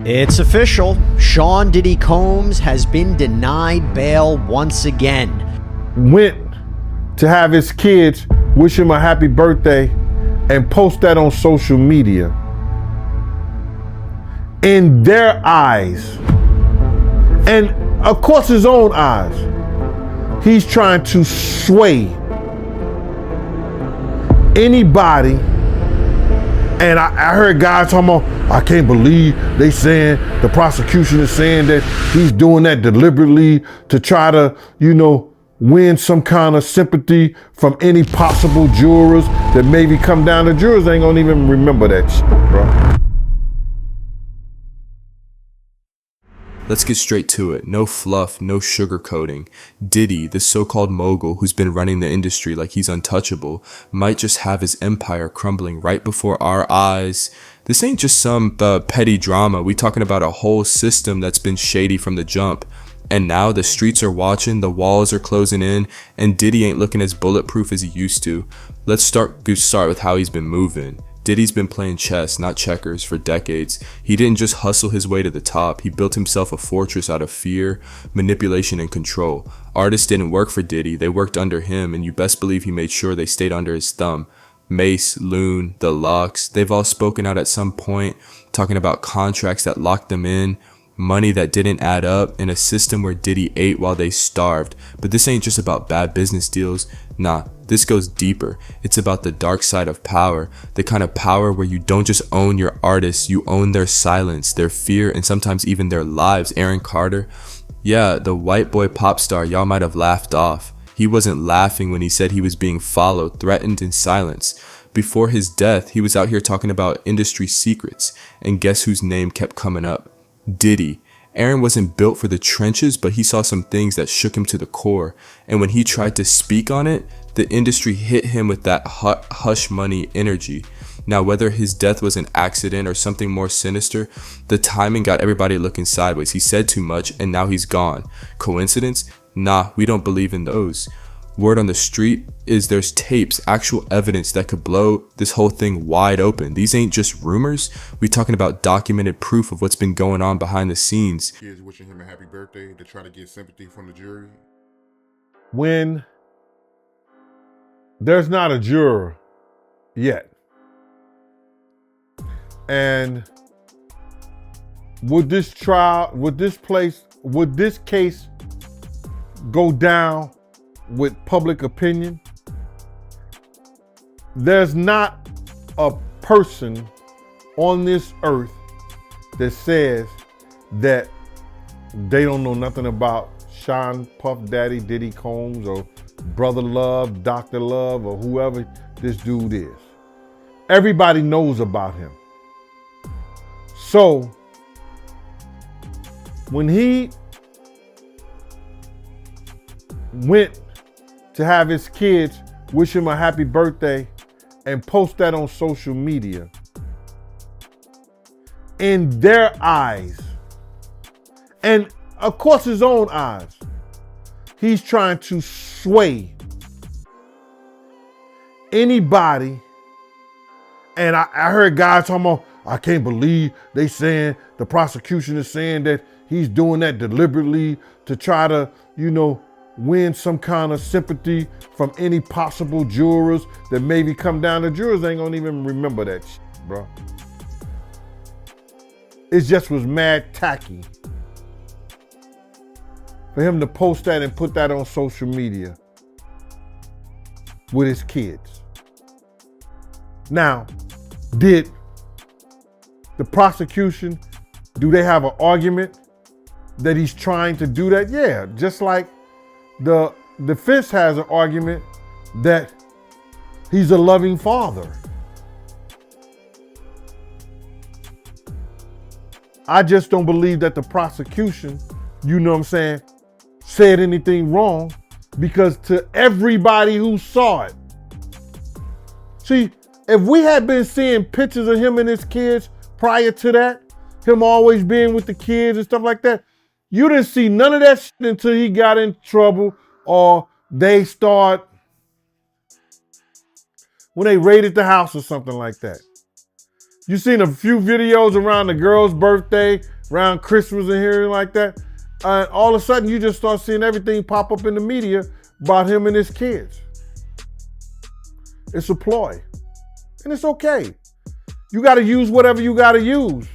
It's official. Sean Diddy Combs has been denied bail once again. Went to have his kids wish him a happy birthday and post that on social media. In their eyes, and of course his own eyes, he's trying to sway anybody. And I heard guys talking about, I can't believe they saying, the prosecution is saying that he's doing that deliberately to try to, win some kind of sympathy from any possible jurors that maybe come down. The jurors ain't gonna even remember that shit, bro. Let's get straight to it. No fluff, no sugarcoating. Diddy, the so-called mogul who's been running the industry like he's untouchable, might just have his empire crumbling right before our eyes. This ain't just some petty drama. We talking about a whole system that's been shady from the jump. And now the streets are watching, the walls are closing in, and Diddy ain't looking as bulletproof as he used to. Let's start with how he's been moving. Diddy's been playing chess, not checkers, for decades. He didn't just hustle his way to the top. He built himself a fortress out of fear, manipulation, and control. Artists didn't work for Diddy, they worked under him, and you best believe he made sure they stayed under his thumb. Mace, Loon, the Locks, they've all spoken out at some point, talking about contracts that locked them in, money that didn't add up, in a system where Diddy ate while they starved. But this ain't just about bad business deals. Nah, this goes deeper. It's about the dark side of power, the kind of power where you don't just own your artists, you own their silence, their fear, and sometimes even their lives. Aaron Carter, yeah, the white boy pop star y'all might have laughed off. He wasn't laughing when he said he was being followed, threatened, and silenced. Before his death, he was out here talking about industry secrets, and guess whose name kept coming up? Diddy. Aaron wasn't built for the trenches, but he saw some things that shook him to the core. And when he tried to speak on it, the industry hit him with that hush money energy. Now, whether his death was an accident or something more sinister, the timing got everybody looking sideways. He said too much and now he's gone. Coincidence? Nah, we don't believe in those. Word on the street is there's tapes, actual evidence that could blow this whole thing wide open. These ain't just rumors. We talking about documented proof of what's been going on behind the scenes. Kids wishing him a happy birthday to try to get sympathy from the jury. When there's not a juror yet, and would this case go down with public opinion? There's not a person on this earth that says that they don't know nothing about Sean Puff Daddy Diddy Combs or Brother Love, Dr. Love, or whoever this dude is. Everybody knows about him. So when he went to have his kids wish him a happy birthday and post that on social media, in their eyes, and of course his own eyes, he's trying to sway anybody. And I heard guys talking about, I can't believe they saying, the prosecution is saying that he's doing that deliberately to try to, win some kind of sympathy from any possible jurors that maybe come down. The jurors ain't gonna even remember that shit, bro. It just was mad tacky for him to post that and put that on social media with his kids. Now, did the prosecution, do they have an argument that he's trying to do that? Yeah, just like the defense has an argument that he's a loving father. I just don't believe that the prosecution, said anything wrong, because to everybody who saw it. See, if we had been seeing pictures of him and his kids prior to that, him always being with the kids and stuff like that, you didn't see none of that shit until he got in trouble, or they start, when they raided the house or something like that. You seen a few videos around the girl's birthday around Christmas and hearing like that. All of a sudden, you just start seeing everything pop up in the media about him and his kids. It's a ploy. And it's okay. You got to use whatever you got to use.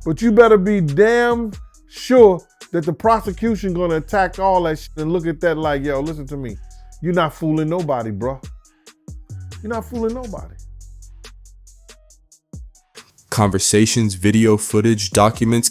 But you better be damn sure that the prosecution going to attack all that shit and look at that like, yo, listen to me. You're not fooling nobody, bro. You're not fooling nobody. Conversations, video footage, documents,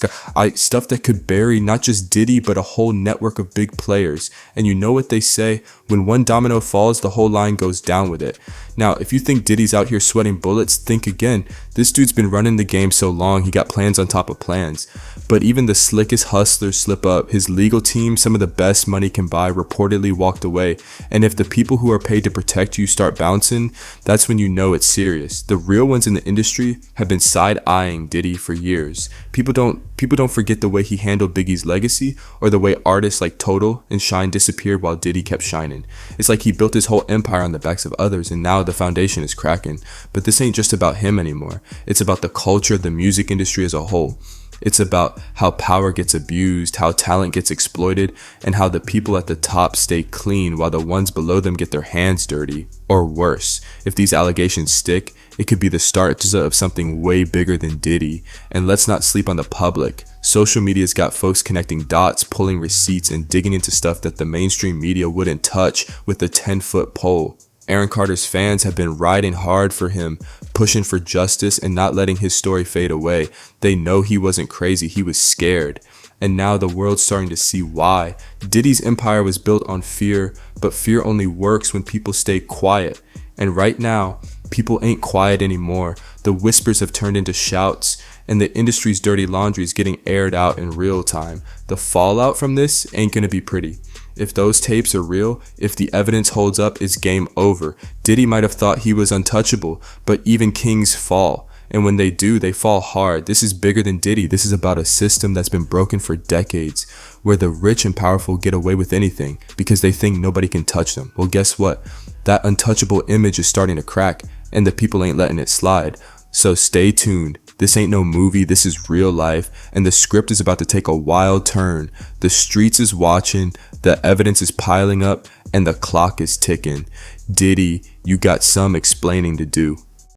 stuff that could bury not just Diddy, but a whole network of big players. And you know what they say? When one domino falls, the whole line goes down with it. Now, if you think Diddy's out here sweating bullets, think again. This dude's been running the game so long, he got plans on top of plans. But even the slickest hustlers slip up. His legal team, some of the best money can buy, reportedly walked away. And if the people who are paid to protect you start bouncing, that's when you know it's serious. The real ones in the industry have been side-eyeing Diddy for years. People don't forget the way he handled Biggie's legacy, or the way artists like Total and Shine disappeared while Diddy kept shining. It's like he built his whole empire on the backs of others, and now the foundation is cracking. But this ain't just about him anymore. It's about the culture of the music industry as a whole. It's about how power gets abused, how talent gets exploited, and how the people at the top stay clean while the ones below them get their hands dirty. Or worse, if these allegations stick, it could be the start of something way bigger than Diddy. And let's not sleep on the public. Social media's got folks connecting dots, pulling receipts, and digging into stuff that the mainstream media wouldn't touch with a 10-foot pole. Aaron Carter's fans have been riding hard for him, pushing for justice and not letting his story fade away. They know he wasn't crazy, he was scared. And now the world's starting to see why. Diddy's empire was built on fear, but fear only works when people stay quiet. And right now, people ain't quiet anymore. The whispers have turned into shouts, and the industry's dirty laundry is getting aired out in real time. The fallout from this ain't gonna be pretty. If those tapes are real, if the evidence holds up, it's game over. Diddy might have thought he was untouchable, but even kings fall. And when they do, they fall hard. This is bigger than Diddy. This is about a system that's been broken for decades, where the rich and powerful get away with anything because they think nobody can touch them. Well, guess what? That untouchable image is starting to crack, and the people ain't letting it slide. So stay tuned. This ain't no movie, this is real life, and the script is about to take a wild turn. The streets is watching, the evidence is piling up, and the clock is ticking. Diddy, you got some explaining to do.